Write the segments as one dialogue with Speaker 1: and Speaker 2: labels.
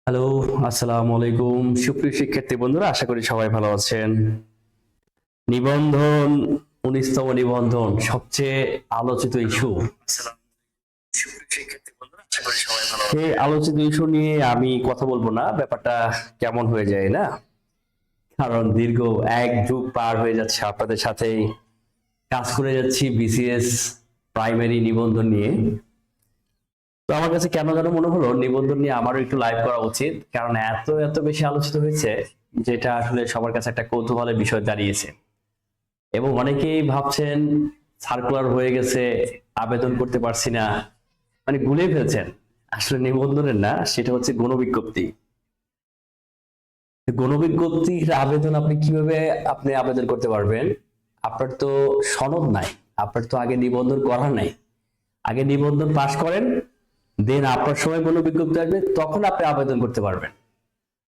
Speaker 1: Hello, আসসালামু আলাইকুম সুপ্রিয় শিক্ষার্থী বন্ধুরা, আশা করি সবাই ভালো আছেন। নিবন্ধন 19তম নিবন্ধন সবচেয়ে আলোচিত ইস্যু। সেই আলোচিত ইস্যু নিয়ে আমি কথা বলবো না, ব্যাপারটা কেমন হয়ে যায় না, কারণ দীর্ঘ এক যুগ পার হয়ে যাচ্ছে আপনাদের সাথেই কাজ করে যাচ্ছি বিসিএস প্রাইমারি নিবন্ধন নিয়ে। তো আমার কাছে কেন যেন মনে হলো নিবন্ধন নিয়ে আমারও একটু লাইভ করা উচিত, কারণ এত এত বেশি আলোচিত হয়েছে যেটা আসলে সবার কাছে একটা কৌতূহলের বিষয় দাঁড়িয়েছে। এবং অনেকেই ভাবছেন সার্কুলার হয়ে গেছে, আবেদন করতে পারছি না, মানে গুলিয়ে ফেলছেন। আসলে নিবন্ধনের না, সেটা হচ্ছে গণবিজ্ঞপ্তি। গণবিজ্ঞপ্তির আবেদন আপনি কিভাবে আবেদন করতে পারবেন? আপনার তো সনদ নাই, আপনার তো আগে নিবন্ধন করা নাই। আগে নিবন্ধন পাশ করেন, দেন আপনার সময় গণবিজ্ঞপ্তি আসবে, তখন আপনি আবেদন করতে পারবেন।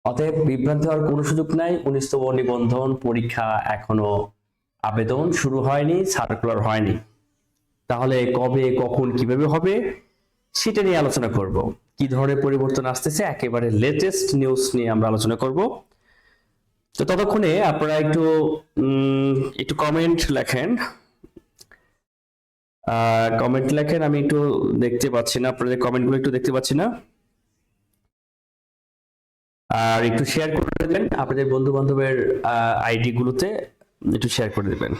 Speaker 1: অতএব বিভ্রান্তি হওয়ার কোনো সুযোগ নাই। 19তম নিবন্ধন পরীক্ষা এখনো আবেদন শুরু হয়নি, সার্কুলার হয়নি। তাহলে কবে, কখন, কিভাবে হবে সেটা নিয়ে আলোচনা করব। কি ধরনের পরিবর্তন আসতেছে, একেবারে লেটেস্ট নিউজ নিয়ে আমরা আলোচনা করব। তো ততক্ষণে আপনারা একটু কমেন্ট লেখেন। আমি একটু দেখতে পাচ্ছি না, আপনাদের কমেন্টগুলো একটু দেখতে পাচ্ছি না। আর একটু শেয়ার করে দেবেন আপনাদের বন্ধু বান্ধবের আইডি গুলোতে, একটু শেয়ার করে দেবেন।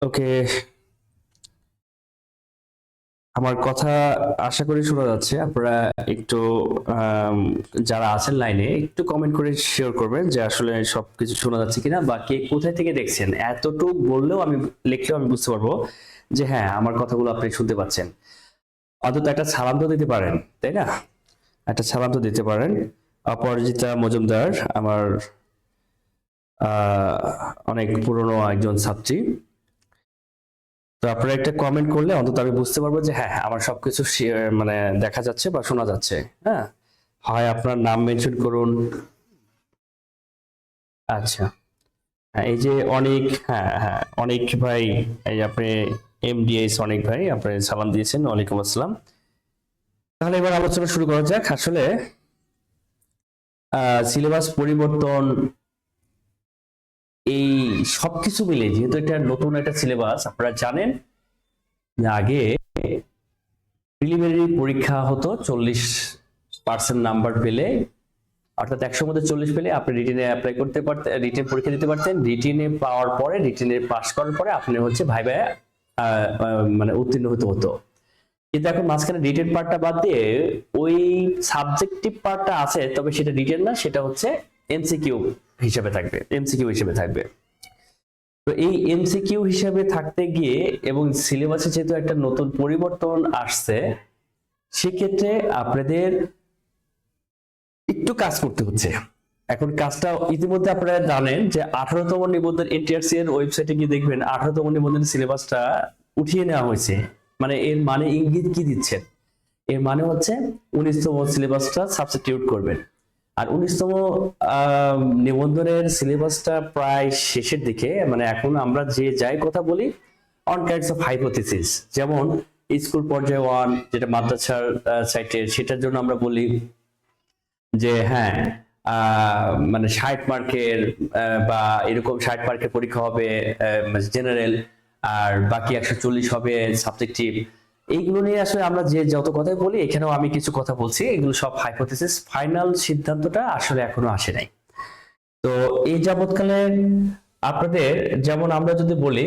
Speaker 1: ওকে, আমার কথা আশা করি শোনা যাচ্ছে। আপনারা একটু যারা আছেন লাইনে একটু কমেন্ট করে শেয়ার করবেন যে আসলে সবকিছু শোনা যাচ্ছে কিনা, বা কে কোথায় থেকে দেখছেন। এতটুকু বললেও লিখলেও আমি বুঝতে পারবো যে হ্যাঁ, আমার কথাগুলো আপনি শুনতে পাচ্ছেন। অন্তত একটা সালাম তো দিতে পারেন, তাই না? একটা সালাম তো দিতে পারেন। অপরাজিতা মজুমদার আমার অনেক পুরনো একজন ছাত্রী। তো আপনারা একটা কমেন্ট করলে অন্তত আমি বুঝতে পারবো যে হ্যাঁ, আমার সবকিছু মানে দেখা যাচ্ছে বা শোনা যাচ্ছে। হ্যাঁ, হয় আপনার নাম মেনশন করুন। আচ্ছা, হ্যাঁ, এই যে অনেক, হ্যাঁ হ্যাঁ, অনেক ভাই, এই যে আপনি এমডিএস অনেক ভাই আপনি সালাম দিয়েছেন, ওয়ালাইকুম আসসালাম। তাহলে এবার আলোচনা শুরু করা যাক। আসলে সিলেবাস পরিবর্তন, এই সবকিছু মিলে যেহেতু এটা নতুন একটা সিলেবাস, আপনারা জানেন যে আগে প্রিলিমিনারি পরীক্ষা হতো 40% নাম্বার পেলে, অর্থাৎ 100 মধ্যে 40 পেলে আপনি রিটেনে অ্যাপ্লাই করতে পারতেন, রিটেন পরীক্ষা দিতে পারতেন। রিটেনে পাওয়ার পরে, রিটেনে পাস করার পরে আপনি হচ্ছে ভাইবা মানে উত্তীর্ণ হতে হতো। কিন্তু এখন মাঝখানে রিটেন পার্টটা বাদ দিয়ে ওই সাবজেক্টিভ পার্টটা আছে, তবে সেটা রিটেন না, সেটা হচ্ছে এমসিকিউ হিসেবে থাকবে, এমসিকিউ হিসেবে থাকবে। তো এই এমসিকিউ হিসেবে থাকতে গিয়ে এবং সিলেবাসে যেহেতু একটা নতুন পরিবর্তন আসছে, সেক্ষেত্রে আপনাদের একটু কাজ করতে হচ্ছে। এখন কাজটা ইতিমধ্যে আপনারা জানেন যে 18তম নিবন্ধন এনটিআরসি এর ওয়েবসাইটে গিয়ে দেখবেন 18তম নিবন্ধনের সিলেবাসটা উঠিয়ে নেওয়া হয়েছে। মানে এর মানে ইঙ্গিত কি দিচ্ছেন? এর মানে হচ্ছে 19তম সিলেবাসটা সাবস্টিটিউট করবেন। আর 19তম নিবন্ধনের সিলেবাসটা প্রায় শেষের দিকে, মানে এখন আমরা যে যাই কথা বলি অন কাইন্ডস অফ হাইপোথিসিস, যেমন স্কুল পর্যায়ে 1 যেটা মাদ্রাসার সাইটের, সেটার জন্য আমরা বলি যে হ্যাঁ, মানে 60 মার্কের বা এরকম 60 মার্কের পরীক্ষা হবে জেনারেল, আর বাকি 140 হবে সাবজেক্টিভ। এইগুলো নিয়ে আসলে আমরা যে যত কথাই বলি, এখানেও আমি কিছু কথা বলছি, এগুলো সব হাইপোথিসিস, ফাইনাল সিদ্ধান্তটা আসলে এখনো আসে নাই। তো এই যাবৎকালে আপনাদের, যেমন আমরা যদি বলি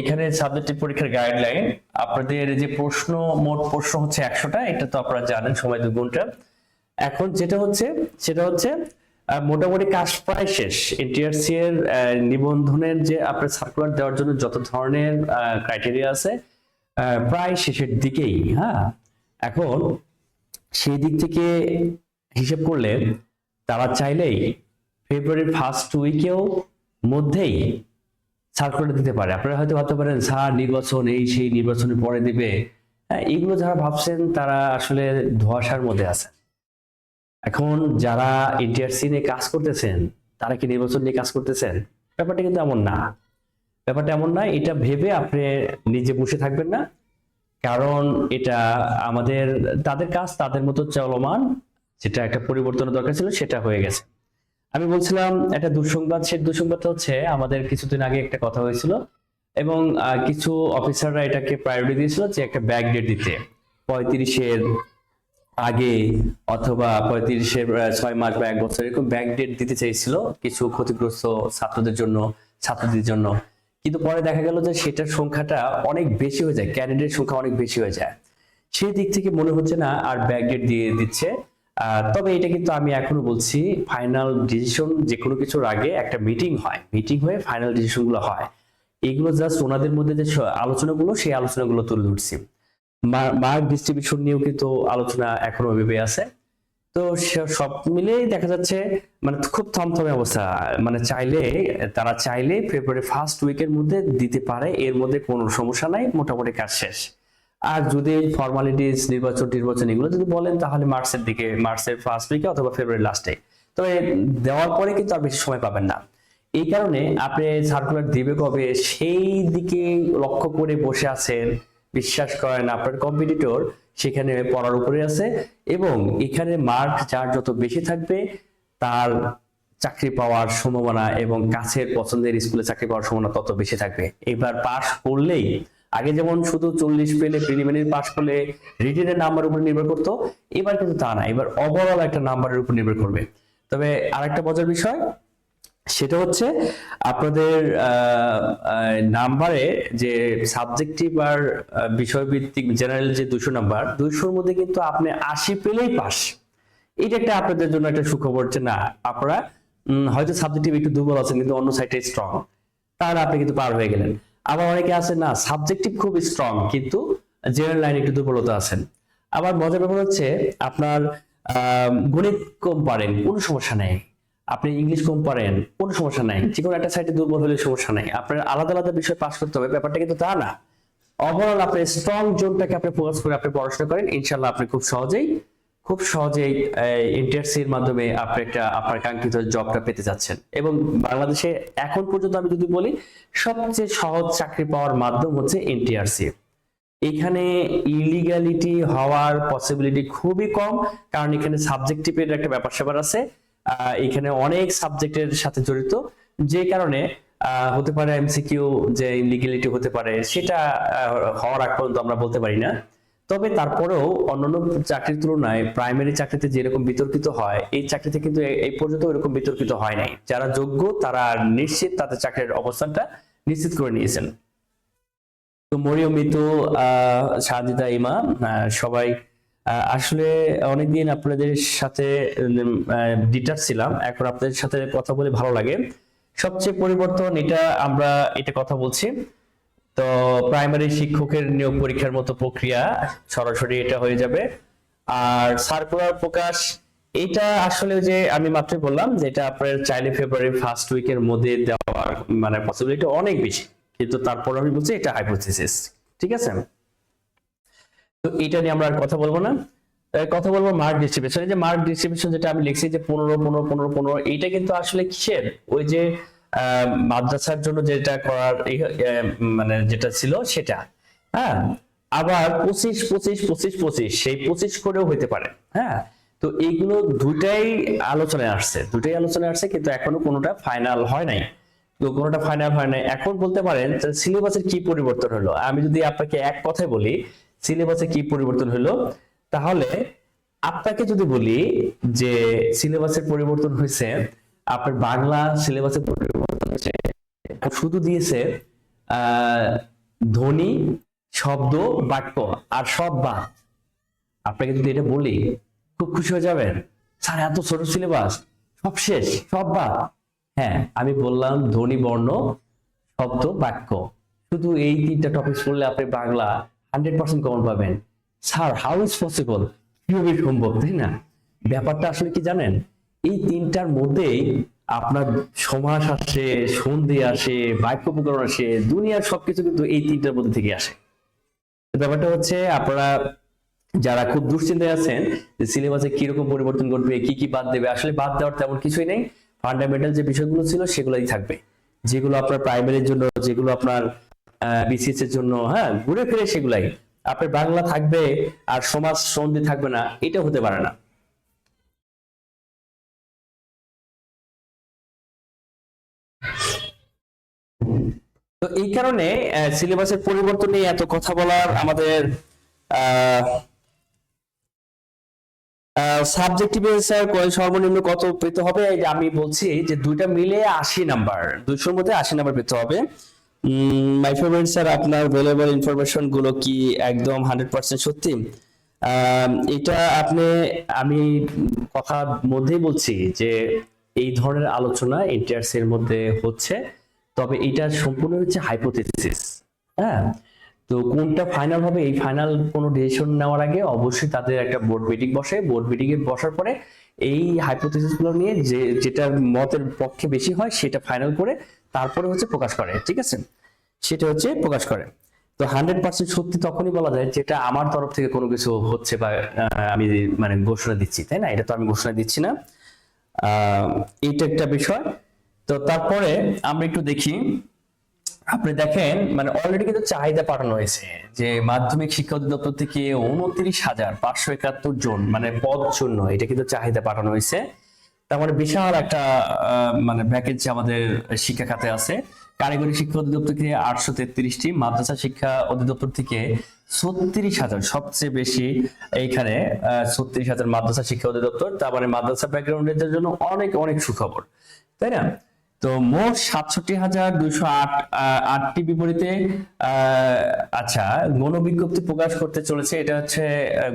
Speaker 1: এখানে সাবজেক্টিভ পরীক্ষার গাইডলাইন, আপনাদের যে প্রশ্ন, মোট প্রশ্ন হচ্ছে 100টা, এটা তো আপনারা জানেন, সময় 2 ঘন্টা। এখন যেটা হচ্ছে সেটা হচ্ছে মোটামুটি কাজ প্রায় শেষ। এনটিআরসি এর নিবন্ধনের যে আপনার সার্কুলার দেওয়ার জন্য যত ধরনের ক্রাইটেরিয়া আছে প্রায় শেষের দিকেই। হ্যাঁ, এখন সেই দিক থেকে হিসেব করলে তারা চাইলেই ফেব্রুয়ারির ফার্স্ট উইকেও মধ্যেই সার্কুলার দিতে পারে। আপনারা হয়তো ভাবতে পারেন স্যার নির্বাচন এই সেই, নির্বাচনের পরে দিবে। হ্যাঁ, এইগুলো যারা ভাবছেন তারা আসলে ধোঁয়াশার মধ্যে আছে। এখন যারা এনটিআরসি নিয়ে কাজ করতেছেন তারা কি নির্বাচন নিয়ে কাজ করতেছেন? ব্যাপারটা কিন্তু এমন না। ব্যাপারটা এমন না, এটা ভেবে আপনি নিজে বসে থাকবেন না। কারণ এটা আমাদের তাদের কাজ তাদের মতো চলমান, যেটা একটা পরিবর্তনের দরকার ছিল সেটা হয়ে গেছে। আমি বলছিলাম একটা দুঃসংবাদ, সেই দুঃসংবাদটা হচ্ছে আমাদের কিছুদিন আগে একটা কথা হয়েছিল এবং কিছু অফিসাররা এটাকে প্রায়োরিটি দিয়েছিল যে একটা ব্যাক ডেট দিতে 35-এর আগে অথবা 35-এর 6 মাস বা 1 বছর এরকম ব্যাক ডেট দিতে চাইছিল কিছু ক্ষতিগ্রস্ত ছাত্রদের জন্য, ছাত্রদের জন্য। কিন্তু পরে দেখা গেল যে সেটার সংখ্যাটা অনেক বেশি হয়ে যায়, ক্যান্ডিডেট সংখ্যা অনেক বেশি হয়ে যায়। সেই দিক থেকে মনে হচ্ছে না আর ব্যাক ডেট দিয়ে দিচ্ছে। তবে এটা কিন্তু আমি এখনো বলছি ফাইনাল ডিসিশন যে কোনো কিছুর আগে একটা মিটিং হয়, মিটিং হয়ে ফাইনাল ডিসিশন গুলো হয়। এগুলো জাস্ট ওনাদের মধ্যে যে আলোচনাগুলো, সেই আলোচনাগুলো তুলে ধরছি। মার্ক ডিস্ট্রিবিউশন নিয়েও কিন্তু আলোচনা এখনো ভেবে আছে। তো সব মিলেই দেখা যাচ্ছে মানে খুব থমথমে অবস্থা। মানে তারা চাইলে ফেব্রুয়ারি ফার্স্ট উইকের মধ্যে দিতে পারে, এর মধ্যে কোনো সমস্যা নাই, মোটামুটি কাজ শেষ। আর যদি ফর্মালিটিস নির্বাচন এগুলো যদি বলেন তাহলে মার্চের ফার্স্ট উইকে অথবা ফেব্রুয়ারি লাস্টে। তবে দেওয়ার পরে কিন্তু আর বেশি সময় পাবেন না। এই কারণে আপনি সার্কুলার দিবে কবে সেই দিকে লক্ষ্য করে বসে আছেন। বিশ্বাস করেন আপনার কম্পিটিটর সেখানে পড়ার উপরে আছে এবং এখানে মার্ক যার যত বেশি থাকবে তার চাকরি পাওয়ার সম্ভাবনা এবং কাছের পছন্দের স্কুলে চাকরি পাওয়ার সম্ভাবনা তত বেশি থাকবে। এবার পাস করলেই, আগে যেমন শুধু 40 পেলে প্রিলিমিনারি পাস করলে রিটেনের নাম্বার উপর নির্ভর করতো, এবার কিন্তু তা না, এবার ওভারঅল একটা নাম্বারের উপর নির্ভর করবে। তবে আরেকটা মজার বিষয় সেটা হচ্ছে আপনাদের নাম্বারে যে সাবজেক্টিভ আর বিষয়ভিত্তিক জেনারেল যে 200 নাম্বার, 200-র মধ্যে কিন্তু আপনি 80 পেলেই পাস। এটা একটা আপনাদের জন্য একটা সুখবর যে না, আপনারা হয়তো সাবজেক্টিভ একটু দুর্বল আছেন কিন্তু অন্য সাইডে স্ট্রং, তাহলে আপনি কিন্তু পার হয়ে গেলেন। আবার অনেকে আছে না সাবজেক্টিভ খুব স্ট্রং কিন্তু জেনারেল লাইনে একটু দুর্বলতা আছেন। আবার মজার ব্যাপার হচ্ছে আপনার গণিত কম পারেন, কোনো সমস্যা নেই। আপনি ইংলিশ কম পারেন, কোনো সমস্যা নাই, যে কোনো একটা সাইডে দুর্বল হলে সমস্যা নাই। আপনার আলাদা আলাদা বিষয় পাস করতে হবে, ব্যাপারটা কিন্তু তা না। ওভারঅল আপনার স্ট্রং জোনটাকে আপনি ফোকাস করে আপনি পড়াশোনা করেন, ইনশাআল্লাহ আপনি খুব সহজেই এনটিআরসি এর মাধ্যমে আপনি একটা আপনার কাঙ্ক্ষিত জবটা পেতে যাচ্ছেন। এবং বাংলাদেশে এখন পর্যন্ত আমি যদি বলি সবচেয়ে সহজ চাকরি পাওয়ার মাধ্যম হচ্ছে এনটিআরসি। এখানে ইলিগ্যালিটি হওয়ার পসিবিলিটি খুবই কম, কারণ এখানে সাবজেক্টিভের একটা ব্যাপার স্যাপার আছে। এখানে অনেক সাবজেক্টের সাথে জড়িত, যে কারণে হতে পারে এমসিকিউ যে ইলিগ্যালিটি হতে পারে, সেটা হওয়ার আগ পর্যন্ত আমরা বলতে পারি না। তবে তারপরেও অন্যান্য চাকরির তুলনায় প্রাইমারি চাকরিতে যেরকম বিতর্কিত হয়, এই চাকরিতে কিন্তু এই পর্যন্ত এরকম বিতর্কিত হয় নাই। যারা যোগ্য তারা নিশ্চিত তাদের চাকরির অবস্থানটা নিশ্চিত করে নিয়েছেন। তো মরিয়ম মিতু, সাজিদা ইমা, সবাই আসলে অনেকদিন আপনাদের সাথে ডিটাচ ছিলাম, এখন আপনাদের সাথে কথা বলে ভালো লাগে। সবচেয়ে পরিবর্তন এটা কথা বলছি, তো প্রাইমারি শিক্ষকের নিয়োগ পরীক্ষার মতো প্রক্রিয়া সরাসরি এটা হয়ে যাবে। আর সার্কুলার প্রকাশ, এটা আসলে যে আমি মাত্রই বললাম যে এটা আপনার চাইলে ফেব্রুয়ারি ফার্স্ট উইকের মধ্যে দেওয়ার মানে পসিবিলিটি অনেক বেশি, কিন্তু তারপর আমি বলছি এটা হাইপোথিসিস। ঠিক আছে, তো এটা নিয়ে আমরা আর কথা বলবো না। কথা বলবো মার্ক ডিস্ট্রিবিউশন। এই যে মার্ক ডিস্ট্রিবিউশন যেটা আমি লিখছি যে 15-15-15-15, এইটা কিন্তু আসলে কিসের, ওই যে মাদ্রাসার জন্য যেটা করার মানে যেটা ছিল সেটা। হ্যাঁ, আবার 25-25-25-25 সেই 25 করেও হইতে পারে। হ্যাঁ, তো এইগুলো দুটাই আলোচনায় আসছে কিন্তু এখনো কোনোটা ফাইনাল হয় নাই। এখন বলতে পারেন সিলেবাসের কি পরিবর্তন হলো। আমি যদি আপনাকে এক কথায় বলি সিলেবাসে কি পরিবর্তন হলো, তাহলে আপনাকে যদি বলি যে সিলেবাসের পরিবর্তন হয়েছে, আপনার বাংলা সিলেবাসের পরিবর্তন হয়েছে, শুধু দিয়েছে ধ্বনি, শব্দ, বাক্য আর সব বাদ। আপনাকে যদি এটা বলি খুব খুশি হয়ে যাবেন। স্যার এত ছোট সিলেবাস, সব শেষ, সব বাদ। হ্যাঁ, আমি বললাম ধ্বনি, বর্ণ, শব্দ, বাক্য, শুধু এই 3টা টপিক পড়লে আপনি বাংলা 100% কমন পাবেন। স্যার হাউ ইজ পসিবল, কিভাবে সম্ভব, তাই না? ব্যাপারটা আসলে কি জানেন, এই 3টার মধ্যেই আপনার সমাস আসে, সন্ধি আসে, বাক্য প্রকরণ আসে, দুনিয়ার সবকিছু কিন্তু এই 3টার মধ্যে থেকে আসে। ব্যাপারটা হচ্ছে আপনারা যারা খুব দুশ্চিন্তায় আছেন যে সিলেবাসে কিরকম পরিবর্তন করবে, কি কি বাদ দেবে, আসলে বাদ দেওয়ার তেমন কিছুই নেই। ফান্ডামেন্টাল যে বিষয়গুলো ছিল সেগুলোই থাকবে, যেগুলো আপনার প্রাইমারির জন্য, যেগুলো আপনার বিসিএস এর জন্য, হ্যাঁ, ঘুরে ফিরে সেগুলাই। আপনার বাংলা থাকবে আর সমাজ সন্ধি থাকবে না, এটা হতে পারে না। তো এই কারণে সিলেবাসের পরিবর্তন নিয়ে এত কথা বলার আমাদের সাবজেক্টিভ স্যার সর্বনিম্ন কত পেতে হবে, এই যে আমি বলছি যে দুইটা মিলে 80 নাম্বার, 200-র মধ্যে 80 নাম্বার পেতে হবে। মাই ফেভারিট স্যার, আপনার ভ্যালুয়েবল ইনফরমেশন গুলো কি একদম 100% সত্যি? এটা আমি কথার মধ্যেই বলছি যে এই ধরনের আলোচনা এনটিআরস এর মধ্যে হচ্ছে, তবে এটা সম্পূর্ণ হচ্ছে হাইপোথেসিস। হ্যাঁ, তো কোনটা ফাইনাল হবে, এই ফাইনাল কোনো ডিসিশন নেওয়ার আগে অবশ্যই তাদের একটা বোর্ড মিটিং বসে, বোর্ড মিটিং এ বসার পরে এই হাইপোথেসিস গুলো নিয়ে যেটা মতের পক্ষে বেশি হয় সেটা ফাইনাল করে তারপরে হচ্ছে প্রকাশ করে, ঠিক আছে? সেটা হচ্ছে প্রকাশ করে। তো 100% সত্যি তখনই বলা যায় যেটা আমার তরফ থেকে কোনো কিছু হচ্ছে বা আমি মানে ঘোষণা দিচ্ছি, তাই না? এটা তো আমি ঘোষণা দিচ্ছি না, এইটা একটা বিষয়। তো তারপরে আমরা একটু দেখি, আপনি দেখেন মানে অলরেডি কিন্তু চাহিদা পাঠানো হয়েছে যে মাধ্যমিক শিক্ষা অধিদপ্তর থেকে 29,571 জন মানে পদ শূন্য, এটা কিন্তু চাহিদা পাঠানো হয়েছে। তার মানে বিশাল একটা মানে ভ্যাকেন্সি আমাদের শিক্ষা খাতে আছে। কারিগরি শিক্ষা অধিদপ্তর থেকে 833টি, মাদ্রাসা শিক্ষা অধিদপ্তর থেকে 36,000, সবচেয়ে বেশি এইখানে 36,000 মাদ্রাসা শিক্ষা অধিদপ্তর। তার মানে মাদ্রাসা ব্যাকগ্রাউন্ডের জন্য অনেক অনেক সুখবর, তাই না? তো মোট 67,208টি বিপরীতে আচ্ছা গণবিজ্ঞপ্তি প্রকাশ করতে চলেছে, এটা হচ্ছে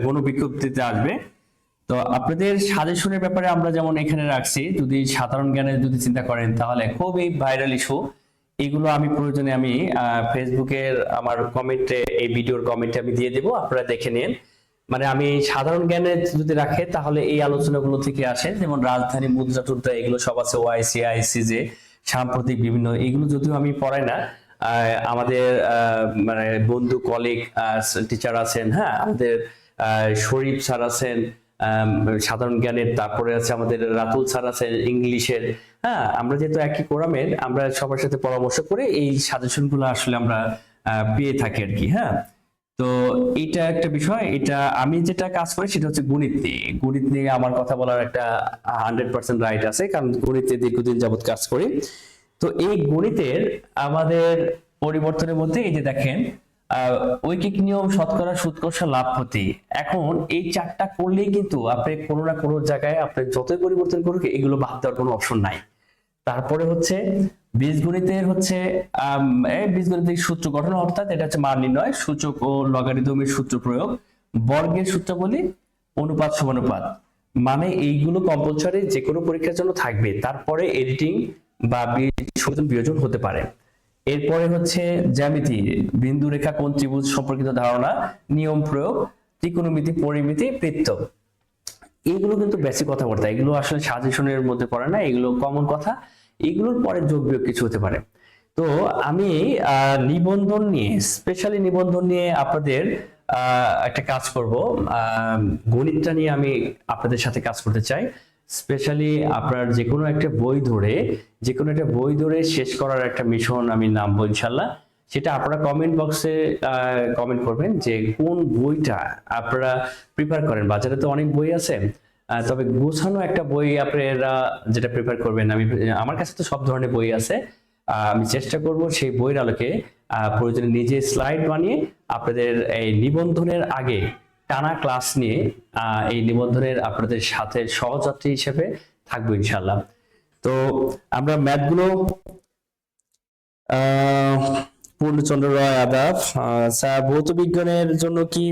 Speaker 1: গণবিজ্ঞপ্তিতে আসবে। তো আপনাদের সাজেশনের ব্যাপারে আমরা যেমন এখানে রাখছি, যদি সাধারণ জ্ঞানে যদি চিন্তা করেন তাহলে খুবই ভাইরাল ইস্যু, এগুলো আমি প্রয়োজনে আমি ফেসবুকের আমার কমেন্টে, এই ভিডিওর কমেন্টে আমি দিয়ে দেবো, আপনারা দেখে নিন। মানে আমি সাধারণ জ্ঞানে যদি রাখে তাহলে এই আলোচনাগুলো থেকে আসে, যেমন রাজধানী, মুদ্রা টুদ্রা, এগুলো সব আছে, ওআইসি, আইসিজে, সাম্প্রতিক বিভিন্ন, এগুলো যদিও আমি পড়াই না, আমাদের মানে বন্ধু কলিগ টিচার আছেন, হ্যাঁ, আমাদের শরীফ স্যার আছেন সাধারণ জ্ঞানের, তারপরে আছে আমাদের রাতুল স্যার আছেন ইংলিশের। হ্যাঁ, আমরা যেহেতু একই কোরামের, আমরা সবার সাথে পরামর্শ করে এই সাজেশন গুলো আসলে আমরা পেয়ে থাকি আর কি। হ্যাঁ, তো এটা একটা বিষয়। এটা আমি যেটা কাজ করি সেটা হচ্ছে গণিত নিয়ে। গণিত নিয়ে আমার কথা বলার একটা 100% রাইট আছে, কারণ গণিতে দীর্ঘদিন যাবত কাজ করি। তো এই গণিতের আমাদের পরিবর্তনের মধ্যে এই যে দেখেন ঐকিক নিয়ম, শতকরা, সুদ কষা, লাভ ক্ষতি, এখন এই 4টা করলেই কিন্তু আপনি কোনো না কোনো জায়গায় আপনি যতই পরিবর্তন করুক এগুলো বাদ দেওয়ার কোনো অপশন নাই। তারপরে হচ্ছে বীজগণিতের হচ্ছে বীজগণিতের সূত্র গঠন, অর্থাৎ এটা হচ্ছে মান নির্ণয়, সূচক ও লগারিদমের সূত্র প্রয়োগ, বর্গের সূত্রাবলী, অনুপাত সমানুপাত, মানে এইগুলো কম্পালসরি যে কোনো পরীক্ষার জন্য থাকবে। তারপরে এডিটিং বা বিয়োজন হতে পারে। এরপরে হচ্ছে জ্যামিতি, বিন্দু, রেখা, কোণ, ত্রিভুজ সম্পর্কিত ধারণা, নিয়ম প্রয়োগ, ত্রিকোণমিতি, পরিমিতি, বৃত্ত, এগুলো কিন্তু বেসিক কথাবার্তা, এগুলো আসলে সাজেশনের মধ্যে পড়ে না, এগুলো কমন কথা, এগুলোর পরে যোগ বিয়োগ কিছু হতে পারে। তো আমি নিবন্ধন নিয়ে, স্পেশালি নিবন্ধন নিয়ে আপনাদের একটা কাজ করব, গণিতটা নিয়ে আমি আপনাদের সাথে কাজ করতে চাই। স্পেশালি আপনার যে কোনো একটা বই ধরে শেষ করার একটা মিশন আমি নামবো ইনশাল্লাহ। সেটা আপনারা কমেন্ট বক্সে কমেন্ট করবেন যে কোন বইটা আপনারা প্রিফার করেন। বাজারে তো অনেক বই আছে, তবে গোছানো একটা বই আপনারা যেটা প্রিফার করবেন। আমার কাছে তো সব ধরনের বই আছে, আমি চেষ্টা করব সেই বইয়ের আলোকে প্রয়োজনে নিজে স্লাইড বানিয়ে আপনাদের এই নিবন্ধনের আগে টানা ক্লাস নিয়ে এই নিবন্ধনের আপনাদের সাথে সহযাত্রী হিসেবে থাকবো ইনশাল্লাহ। তো আমরা ম্যাথগুলো পূর্ণচন্দ্র রয়, আদাব স্যার, ভৌত বিজ্ঞানের জন্য কি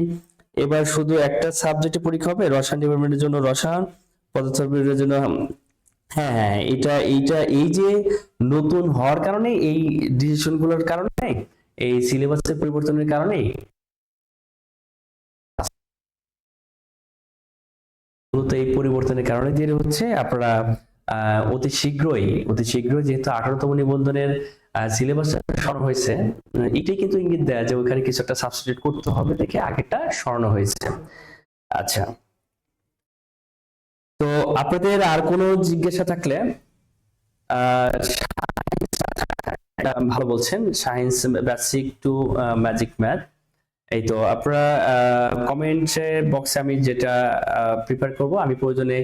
Speaker 1: এবার শুধু একটা সাবজেক্টে পরীক্ষা হবে? রসায়ন ডিপার্টমেন্টের জন্য রসায়ন, পদার্থবিজ্ঞানের জন্য হ্যাঁ হ্যাঁ, এটা এই যে নতুন হওয়ার কারণে, এই ডিসিশন গুলোর কারণে, এই সিলেবাসের পরিবর্তনের কারণে, মূলত এই পরিবর্তনের কারণে দেরি হচ্ছে। আপনারা অতি শীঘ্রই যেহেতু 18তম নিবন্ধনের সিলেবাস সরানো হয়েছে, এটাই কিন্তু ইঙ্গিত দেয় যে ওইখানে কিছু একটা সাবস্টিটিউট করতে হবে দেখে আগেটা সরানো হয়েছে। আচ্ছা, তো আপনাদের আর কোনো জিজ্ঞাসা থাকলে, ভালো বলছেন, science basic to magic math, এই তো আপনারা কমেন্ট বক্সে আমি যেটা প্রিপেয়ার করব, আমি প্রয়োজনে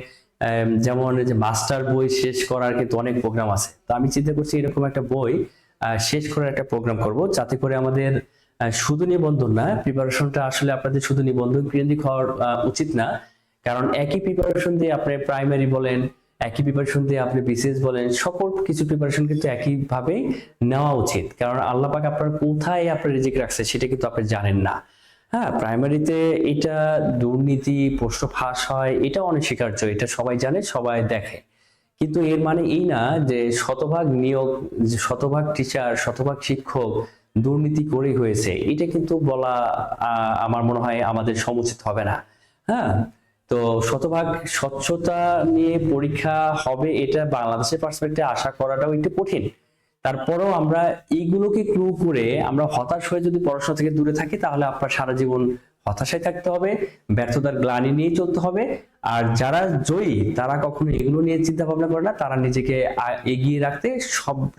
Speaker 1: যেমন যে মাস্টার বই শেষ করার কিন্তু অনেক প্রোগ্রাম আছে, তো আমি চিন্তা করছি এরকম একটা বই শেষ করার একটা প্রোগ্রাম করব, যাতে করে আমাদের শুধু নিবন্ধন না, প্রিপারেশনটা আসলে আপনাদের শুধু নিবন্ধন কেন্দ্রিক হওয়ার উচিত না। কারণ একই প্রিপারেশন দিয়ে আপনি প্রাইমারি বলেন, একই প্রিপারেশন দিয়ে আপনি বিসিএস বলেন, সকল কিছু প্রিপারেশন কিন্তু একইভাবে নেওয়া উচিত। কারণ আল্লাহ পাক আপনার কোথায় আপনার রিজিক রাখছে সেটা কিন্তু আপনি জানেন না। হ্যাঁ, প্রাইমারিতে এটা দুর্নীতি, প্রশ্ন ফাঁস হয়, এটা অনেক স্বীকার্য, এটা সবাই জানে, সবাই দেখে। কিন্তু এর মানে এই না যে শতভাগ নিয়োগ, শতভাগ টিচার, শতভাগ শিক্ষক দুর্নীতি করেই হয়েছে, এটা কিন্তু বলা আমার মনে হয় আমাদের সমুচিত হবে না। হ্যাঁ, তো শতভাগ স্বচ্ছতা নিয়ে পরীক্ষা হবে, এটা বাংলাদেশের পার্সপেক্টিভে আশা করাটাও একটু কঠিন। তারপরেও আমরা এইগুলোকে ক্লু করে আমরা হতাশ হয়ে যদি পড়াশোনা থেকে দূরে থাকি, তাহলে আপনার সারা জীবন হতাশায় থাকতে হবে, ব্যর্থতার গ্লানি নিয়ে চলতে হবে। আর যারা জয়ী, তারা কখনো এগুলো নিয়ে চিন্তা ভাবনা করে না, তারা নিজেকে এগিয়ে রাখতে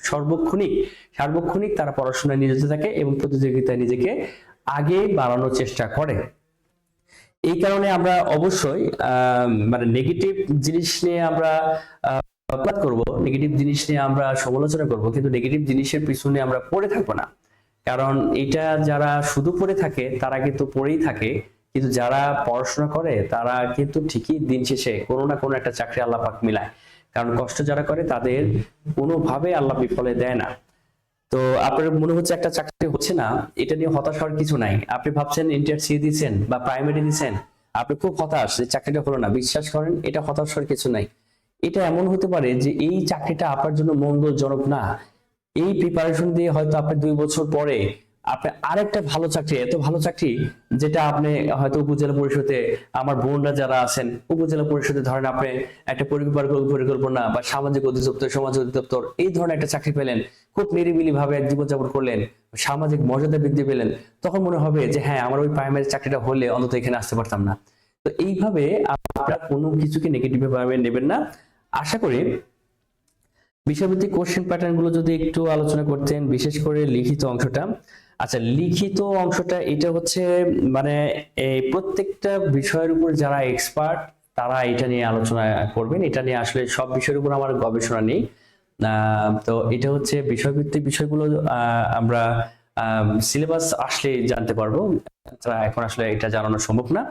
Speaker 1: সার্বক্ষণিক তারা পড়াশোনায় নিয়োজিত থাকে এবং প্রতিযোগিতায় নিজেকে আগে বাড়ানোর চেষ্টা করে। এই কারণে আমরা অবশ্যই মানে নেগেটিভ জিনিস নিয়ে আমরা করব, নেগেটিভ জিনিস নিয়ে আমরা সমালোচনা করব, কিন্তু নেগেটিভ জিনিসের পিছনে আমরা পড়ে থাকবো না। কারণ এটা যারা শুধু পড়ে থাকে তারা কিন্তু পড়েই থাকে, কিন্তু যারা পড়াশোনা করে তারা কিন্তু ঠিকই দিন শেষে কোনো না কোনো একটা চাকরি আল্লাহ পাক মিলায়। কারণ কষ্ট যারা করে তাদের কোনোভাবে আল্লাহ বিফলে দেয় না। তো আপনার মনে হচ্ছে একটা চাকরি হচ্ছে না, এটা নিয়ে হতাশ হওয়ার কিছু নাই। আপনি ভাবছেন ইন্টার সি দিচ্ছেন বা প্রাইমারি দিচ্ছেন, আপনি খুব হতাশ যে চাকরিটা হলো না, বিশ্বাস করেন এটা হতাশ হওয়ার কিছু নাই। এটা এমন হতে পারে যে এই চাকরিটা আপনার জন্য মঙ্গলজনক না, এই প্রিপারেশন দিয়ে হয়তো আপনি 2 বছর পরে আপনি আরেকটা ভালো চাকরি, এত ভালো চাকরি যেটা আপনি হয়তো উপজেলা পরিষদে, আমার বোনরা যারা আছেন উপজেলা পরিষদে ধরেন আপনি একটা পরিকল্পনা বা সামাজিক অধিদপ্তর, সমাজ অধিদপ্তর, এই ধরনের একটা চাকরি পেলেন, খুব নিরিবিলি ভাবে এক জীবনযাপন করলেন, সামাজিক মর্যাদা বৃদ্ধি পেলেন, তখন মনে হবে যে হ্যাঁ, আমার ওই প্রাইমারি চাকরিটা হলে অন্তত এখানে আসতে পারতাম না। তো এইভাবে আপনারা কোনো কিছুকে নেগেটিভ ভাবে নেবেন না। আশা করি বিষয়ভিত্তিক কোশ্চেন প্যাটার্ন গুলো যদি একটু আলোচনা করতেন, বিশেষ করে লিখিত অংশটা। আচ্ছা, লিখিত অংশটা এটা হচ্ছে মানে এই প্রত্যেকটা বিষয়ের উপর যারা এক্সপার্ট তারা এটা নিয়ে আলোচনা করবেন। এটা নিয়ে আসলে সব বিষয়ের উপর আমার গবেষণা নেই। তো এটা হচ্ছে বিষয়ভিত্তিক বিষয়গুলো আমরা সিলেবাস আসলে জানতে পারবো, এখন আসলে এটা জানানো সম্ভব না।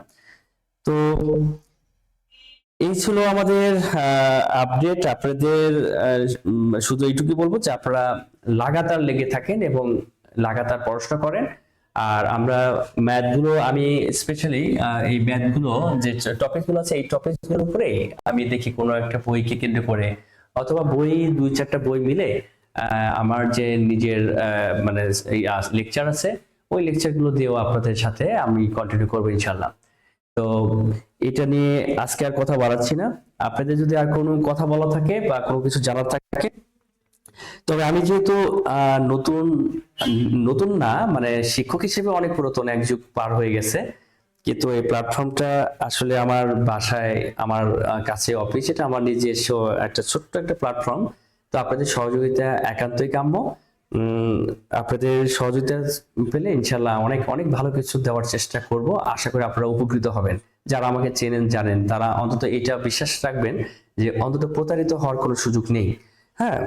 Speaker 1: তো এই ছিল আমাদের আপডেট। আপনাদের শুধু এইটুকুই বলবো যে আপনারা লাগাতার লেগে থাকেন এবং লাগাতার পড়াশোনা করেন। আর আমরা ম্যাথগুলো, আমি স্পেশালি এই ম্যাথগুলো যে টপিকগুলো আছে, এই টপিকগুলোর উপরে আমি দেখি কোনো একটা বইকে কেন্দ্র করে, অথবা বই 2-4টা বই মিলে আমার যে নিজের মানে এই লেকচার আছে, ওই লেকচারগুলো দিয়েও আপনাদের সাথে আমি কন্টিনিউ করবো ইনশাল্লাহ। তো এটা নিয়ে আজকে আর কথা বাড়াচ্ছি না। আপনাদের যদি আর কোনো কথা বলা থাকে বা কোনো কিছু জানার থাকে, তবে আমি যেহেতু নতুন নতুন না, মানে শিক্ষক হিসেবে অনেক পুরাতন, এক যুগ পার হয়ে গেছে, কিন্তু এই প্ল্যাটফর্মটা আসলে আমার বাসায়, আমার কাছে অফিস, এটা আমার নিজস্ব একটা ছোট্ট একটা প্ল্যাটফর্ম। তো আপনাদের সহযোগিতা একান্তই কাম্য। আপনাদের সহযোগিতা পেলে ইনশাল্লাহ অনেক অনেক ভালো কিছু দেওয়ার চেষ্টা করব। আশা করি আপনারা উপকৃত হবেন। যারা আমাকে চেনেন জানেন, তারা অন্তত এটা বিশ্বাস রাখবেন যে অন্তত প্রতারিত হওয়ার কোনো সুযোগ নেই। হ্যাঁ,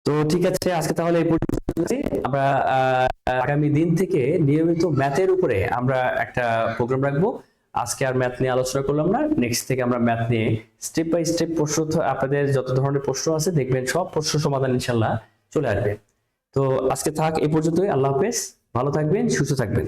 Speaker 1: তো ঠিক আছে, আজকে তাহলে এই পর্যন্ত। আমরা আগামী দিন থেকে নিয়মিত ম্যাথের উপরে আমরা একটা প্রোগ্রাম রাখবো। আজকে আর ম্যাথ নিয়ে আলোচনা করলাম না, নেক্সট থেকে আমরা ম্যাথ নিয়ে স্টেপ বাই স্টেপ প্রশ্ন, আপনাদের যত ধরনের প্রশ্ন আছে দেখবেন সব প্রশ্ন সমাধান ইনশাল্লাহ চলে আসবে। তো আজকে থাক এই পর্যন্তই। আল্লাহ হাফেজ, ভালো থাকবেন, সুস্থ থাকবেন।